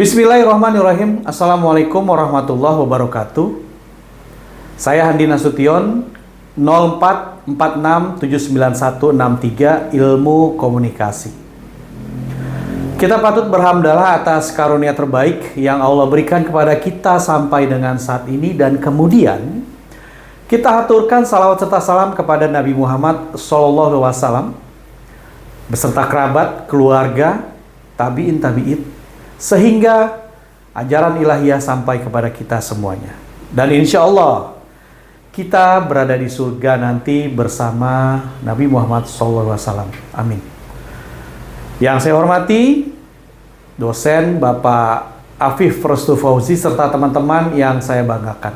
Bismillahirrahmanirrahim. Assalamualaikum warahmatullahi wabarakatuh. Saya Handi Nasution, 0446799163 Ilmu Komunikasi. Kita patut berhamdalah atas karunia terbaik yang Allah berikan kepada kita sampai dengan saat ini, dan kemudian kita haturkan salawat serta salam kepada Nabi Muhammad SAW beserta kerabat, keluarga, tabi'in, sehingga ajaran ilahiyah sampai kepada kita semuanya. Dan insya Allah kita berada di surga nanti bersama Nabi Muhammad SAW. Amin. Yang saya hormati dosen Bapak Afif Restu Fauzi serta teman-teman yang saya banggakan.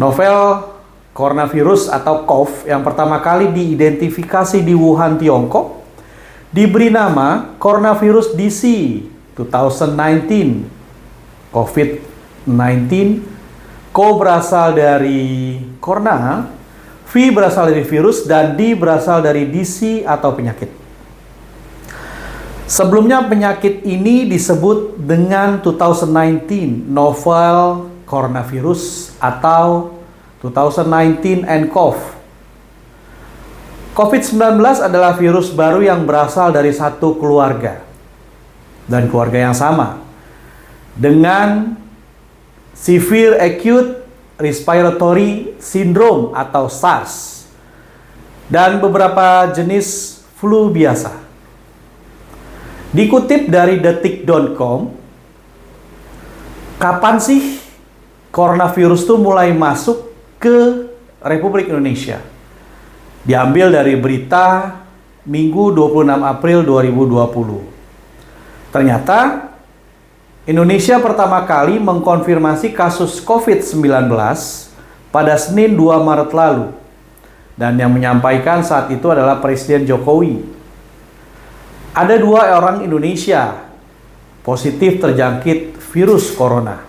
Novel coronavirus atau COVID yang pertama kali diidentifikasi di Wuhan, Tiongkok, diberi nama coronavirus DC 2019. COVID-19, Co berasal dari corona, V berasal dari virus, dan D berasal dari DC atau penyakit. Sebelumnya penyakit ini disebut dengan 2019 novel coronavirus atau 2019 nCoV. COVID-19 adalah virus baru yang berasal dari satu keluarga dan keluarga yang sama dengan Severe Acute Respiratory Syndrome atau SARS dan beberapa jenis flu biasa. Dikutip dari detik.com, kapan sih coronavirus itu mulai masuk ke Republik Indonesia? Diambil dari berita Minggu 26 April 2020. Ternyata Indonesia pertama kali mengkonfirmasi kasus COVID-19 pada Senin 2 Maret lalu. Dan yang menyampaikan saat itu adalah Presiden Jokowi. Ada 2 orang Indonesia positif terjangkit virus corona.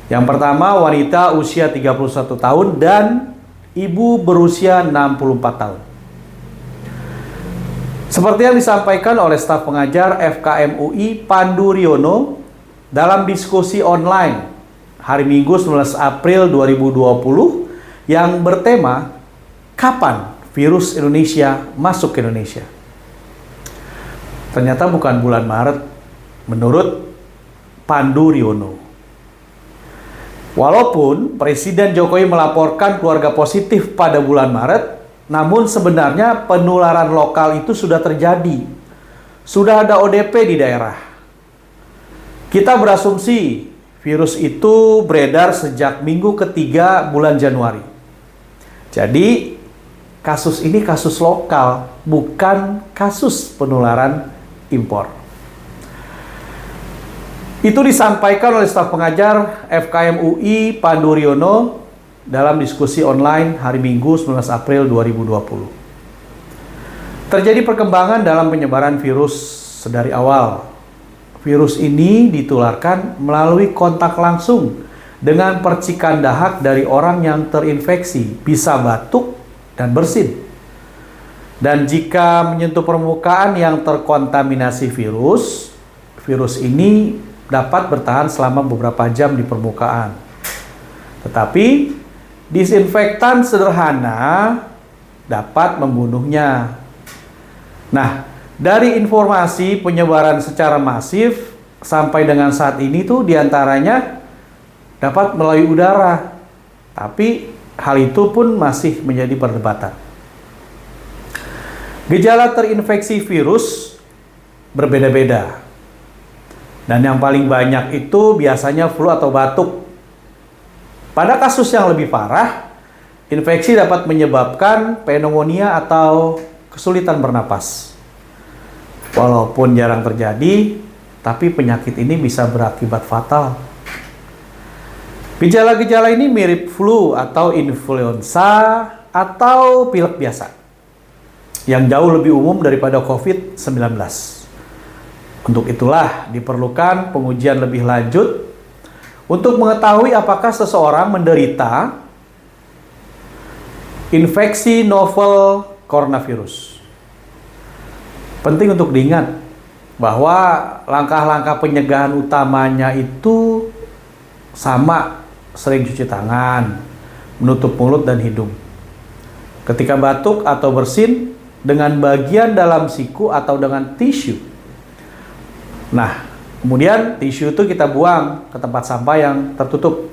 Yang pertama wanita usia 31 tahun dan ibu berusia 64 tahun. Seperti yang disampaikan oleh staf pengajar FKM UI Pandu Riono dalam diskusi online hari Minggu 19 April 2020 yang bertema kapan virus Indonesia masuk ke Indonesia. Ternyata bukan bulan Maret menurut Pandu Riono. Walaupun Presiden Jokowi melaporkan keluarga positif pada bulan Maret, namun sebenarnya penularan lokal itu sudah terjadi. Sudah ada ODP di daerah. Kita berasumsi virus itu beredar sejak minggu ketiga bulan Januari. Jadi kasus ini kasus lokal, bukan kasus penularan impor. Itu disampaikan oleh staf pengajar FKM UI Pandu Riono dalam diskusi online hari Minggu 19 April 2020. Terjadi perkembangan dalam penyebaran virus sedari awal. Virus ini ditularkan melalui kontak langsung dengan percikan dahak dari orang yang terinfeksi, bisa batuk dan bersin. Dan jika menyentuh permukaan yang terkontaminasi virus, virus ini dapat bertahan selama beberapa jam di permukaan. Tetapi disinfektan sederhana dapat membunuhnya. Nah, dari informasi penyebaran secara masif sampai dengan saat ini tuh diantaranya dapat melalui udara. Tapi hal itu pun masih menjadi perdebatan. Gejala terinfeksi virus berbeda-beda. Dan yang paling banyak itu biasanya flu atau batuk. Pada kasus yang lebih parah, infeksi dapat menyebabkan pneumonia atau kesulitan bernapas. Walaupun jarang terjadi, tapi penyakit ini bisa berakibat fatal. Gejala-gejala ini mirip flu atau influenza atau pilek biasa, yang jauh lebih umum daripada COVID-19. Untuk itulah diperlukan pengujian lebih lanjut untuk mengetahui apakah seseorang menderita infeksi novel coronavirus. Penting untuk diingat, bahwa langkah-langkah pencegahan utamanya itu sama, sering cuci tangan, menutup mulut dan hidung. Ketika batuk atau bersin, dengan bagian dalam siku atau dengan tisu. Nah, kemudian tisu itu kita buang ke tempat sampah yang tertutup.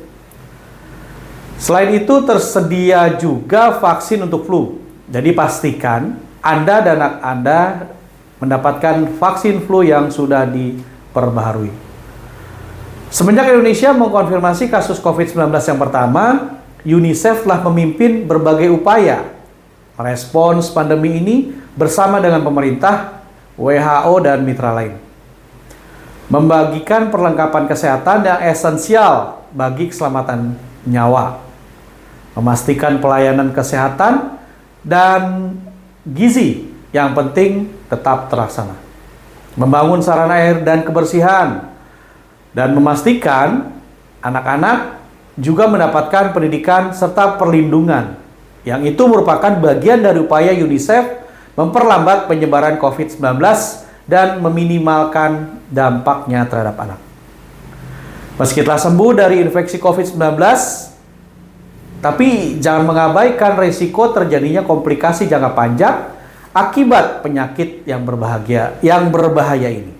Selain itu tersedia juga vaksin untuk flu. Jadi pastikan Anda dan anak Anda mendapatkan vaksin flu yang sudah diperbaharui. Semenjak Indonesia mengkonfirmasi kasus COVID-19 yang pertama, UNICEF telah memimpin berbagai upaya merespons pandemi ini bersama dengan pemerintah, WHO, dan mitra lain. Membagikan perlengkapan kesehatan yang esensial bagi keselamatan nyawa. Memastikan pelayanan kesehatan dan gizi yang penting tetap terlaksana. Membangun sarana air dan kebersihan. Dan memastikan anak-anak juga mendapatkan pendidikan serta perlindungan. Yang itu merupakan bagian dari upaya UNICEF memperlambat penyebaran COVID-19 dan meminimalkan dampaknya terhadap anak. Meski telah sembuh dari infeksi COVID-19, tapi jangan mengabaikan risiko terjadinya komplikasi jangka panjang akibat penyakit yang berbahaya ini.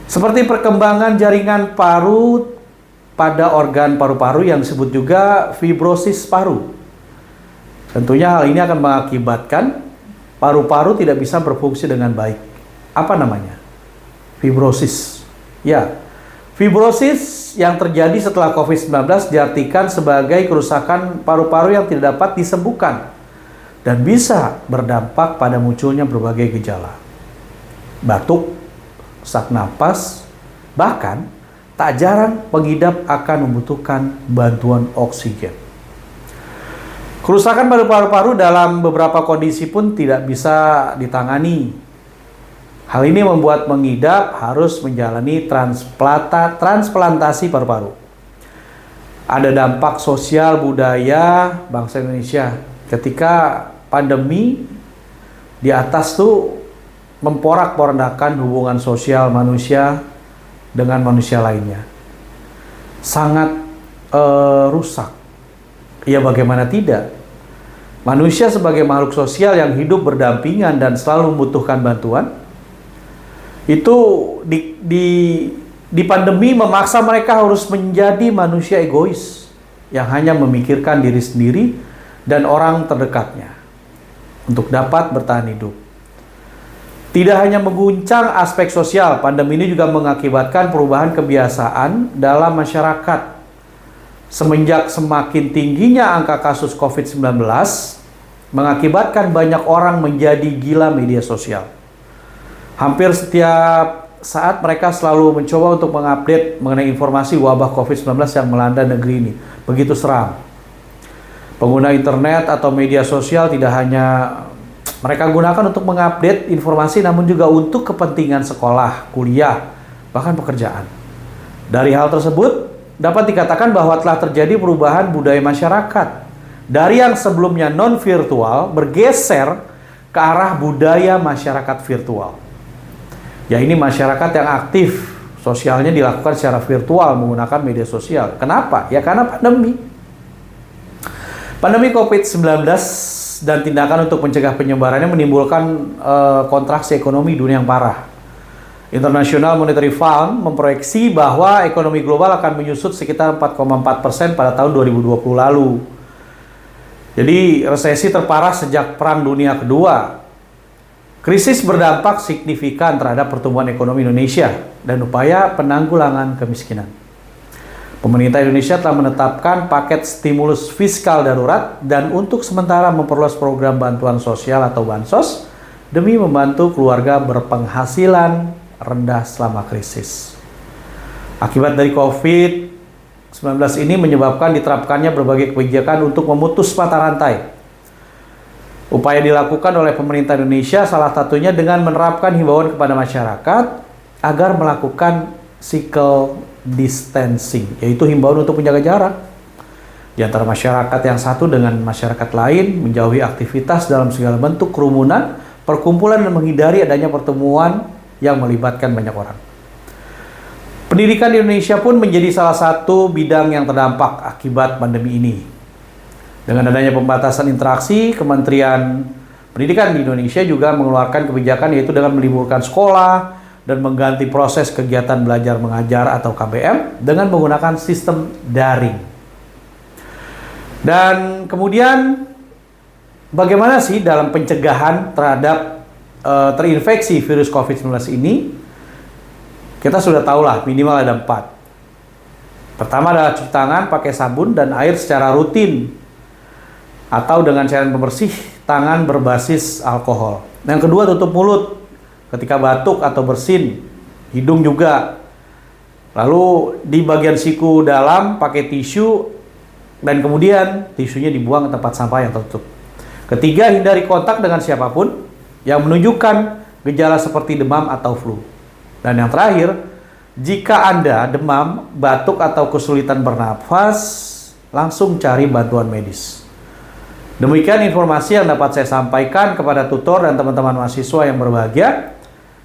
Seperti perkembangan jaringan paru pada organ paru-paru yang disebut juga fibrosis paru. Tentunya hal ini akan mengakibatkan paru-paru tidak bisa berfungsi dengan baik. Apa namanya? Fibrosis. Ya, fibrosis yang terjadi setelah COVID-19 diartikan sebagai kerusakan paru-paru yang tidak dapat disembuhkan dan bisa berdampak pada munculnya berbagai gejala. Batuk, sesak napas, bahkan tak jarang pengidap akan membutuhkan bantuan oksigen. Kerusakan pada paru-paru dalam beberapa kondisi pun tidak bisa ditangani. Hal ini membuat pengidap harus menjalani transplantasi paru-paru. Ada dampak sosial budaya bangsa Indonesia ketika pandemi di atas tuh memporak-porandakan hubungan sosial manusia dengan manusia lainnya. Sangat rusak. Ya bagaimana tidak? Manusia sebagai makhluk sosial yang hidup berdampingan dan selalu membutuhkan bantuan, itu di pandemi memaksa mereka harus menjadi manusia egois yang hanya memikirkan diri sendiri dan orang terdekatnya untuk dapat bertahan hidup. Tidak hanya mengguncang aspek sosial, pandemi ini juga mengakibatkan perubahan kebiasaan dalam masyarakat. Semenjak semakin tingginya angka kasus COVID-19, mengakibatkan banyak orang menjadi gila media sosial. Hampir setiap saat mereka selalu mencoba untuk mengupdate mengenai informasi wabah COVID-19 yang melanda negeri ini. Begitu seram. Pengguna internet atau media sosial tidak hanya mereka gunakan untuk mengupdate informasi, namun juga untuk kepentingan sekolah, kuliah, bahkan pekerjaan. Dari hal tersebut, dapat dikatakan bahwa telah terjadi perubahan budaya masyarakat dari yang sebelumnya non-virtual bergeser ke arah budaya masyarakat virtual. Ya ini masyarakat yang aktif sosialnya dilakukan secara virtual menggunakan media sosial. Kenapa? Ya karena pandemi. Pandemi COVID-19 dan tindakan untuk mencegah penyebarannya menimbulkan kontraksi ekonomi dunia yang parah. International Monetary Fund memproyeksi bahwa ekonomi global akan menyusut sekitar 4,4% pada tahun 2020 lalu. Jadi resesi terparah sejak Perang Dunia Kedua. Krisis berdampak signifikan terhadap pertumbuhan ekonomi Indonesia dan upaya penanggulangan kemiskinan. Pemerintah Indonesia telah menetapkan paket stimulus fiskal darurat dan untuk sementara memperluas program bantuan sosial atau bansos demi membantu keluarga berpenghasilan rendah selama krisis. Akibat dari COVID-19 ini menyebabkan diterapkannya berbagai kebijakan untuk memutus mata rantai. Upaya dilakukan oleh pemerintah Indonesia salah satunya dengan menerapkan himbauan kepada masyarakat agar melakukan physical distancing, yaitu himbauan untuk menjaga jarak di antara masyarakat yang satu dengan masyarakat lain, menjauhi aktivitas dalam segala bentuk kerumunan, perkumpulan dan menghindari adanya pertemuan yang melibatkan banyak orang. Pendidikan di Indonesia pun menjadi salah satu bidang yang terdampak akibat pandemi ini. Dengan adanya pembatasan interaksi, Kementerian Pendidikan di Indonesia juga mengeluarkan kebijakan yaitu dengan meliburkan sekolah dan mengganti proses kegiatan belajar mengajar atau KBM dengan menggunakan sistem daring. Dan kemudian bagaimana sih dalam pencegahan terhadap terinfeksi virus COVID-19 ini? Kita sudah tahu lah minimal ada 4. Pertama adalah cuci tangan pakai sabun dan air secara rutin atau dengan cairan pembersih tangan berbasis alkohol. Yang kedua, tutup mulut ketika batuk atau bersin, hidung juga. Lalu di bagian siku dalam pakai tisu dan kemudian tisunya dibuang ke tempat sampah yang tertutup. Ketiga, hindari kontak dengan siapapun yang menunjukkan gejala seperti demam atau flu. Dan yang terakhir, jika Anda demam, batuk atau kesulitan bernafas, langsung cari bantuan medis. Demikian informasi yang dapat saya sampaikan kepada tutor dan teman-teman mahasiswa yang berbahagia.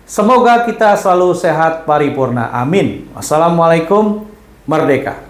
Semoga kita selalu sehat paripurna. Amin. Wassalamualaikum. Merdeka.